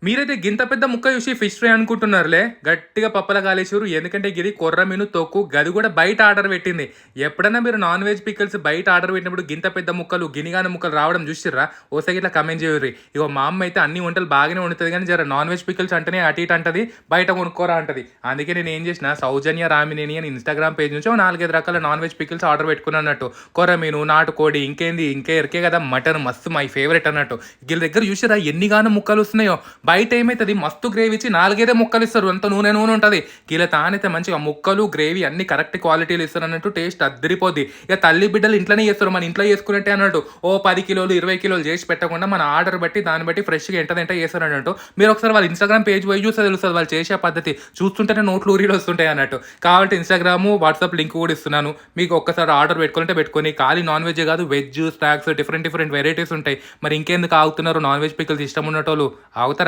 మీరైతే గింత పెద్ద ముక్క చూసి ఫిష్ ఫ్రై అనుకుంటున్నారులే. గట్టిగా పప్పల కాలేసిర్రు. ఎందుకంటే గిది కొర్రమీను తొక్కు గది కూడా బయట ఆర్డర్ పెట్టింది. ఎప్పుడన్నా మీరు నాన్ వెజ్ పికిల్స్ బయట ఆర్డర్ పెట్టినప్పుడు గింత పెద్ద ముక్కలు, గినిగాని ముక్కలు రావడం చూసిర్రా? ఓసారి ఇట్లా కమెంట్ చేయుర్రి. ఇగో మా అమ్మ అయితే అన్ని వంటలు బాగానే వండుతది గానీ జర నాన్ వెజ్ పికిల్స్ అంటేనే అటు ఇటు అంటది. బయట కొనుక్కోరా అంటది. అందుకే నేను ఏం చేసిన సౌజన్య రామినేని అని ఇన్‌స్టాగ్రామ్ పేజ్ నుంచి ఓ 4, 5 రకాల నాన్ వెజ్ పికిల్స్ ఆర్డర్ పెట్టుకున్నా అన్నట్టు. కొర్రమీను, నాటుకోడి ఇంకేంది ఇంకా ఎరికే కదా మటన్ మస్తు మై ఫేవరెట్ అన్నట్టు. వీళ్ళ దగ్గర చూసిర్రా ఎన్నిగానో ముక్కలు వస్తున్నాయో. బయట ఏమైతుంది మస్తు గ్రేవీ ఇచ్చి 4, 5 ముక్కలు ఇస్తారు. అంత నూనె నూనె ఉంటుంది. కీల తానైతే మంచిగా ముక్కలు గ్రేవీ అన్ని కరెక్ట్ క్వాలిటీలు ఇస్తారు అన్నట్టు. టేస్ట్ అద్దరిపోద్ది. ఇక తల్లి బిడ్డలు ఇంట్లోనే చేస్తారు. మన ఇంట్లో చేసుకున్నట్టే అన్నట్టు. ఓ 10 కిలోలు 20 కిలోలు చేసి పెట్టకుండా మన ఆర్డర్ బట్టి దాన్ని బట్టి ఫ్రెష్గా ఎంట చేస్తారు అన్నట్టు. మీరు ఒకసారి వాళ్ళ ఇన్స్టాగ్రామ్ పేజ్ పోయి చూస్తే తెలుస్తుంది వాళ్ళు చేసే పద్ధతి. చూస్తుంటేనే నోట్లు ఊరిలో వస్తుంటాయి అన్నట్టు. కాబట్టి ఇన్స్టాగ్రామ్ వాట్సాప్ లింక్ కూడా ఇస్తున్నాను. మీకు ఒక్కసారి ఆర్డర్ పెట్టుకుంటే పెట్టుకొని ఖాళీ నాన్ వెజ్ కాదు veg snacks different different varieties ఉంటాయి. మరి ఇంకెందుకు ఆగుతున్నారు? నాన్ వెజ్ పిక్కల్స్ ఇష్టం ఉన్నటోళ్ళు ఆగుతారా?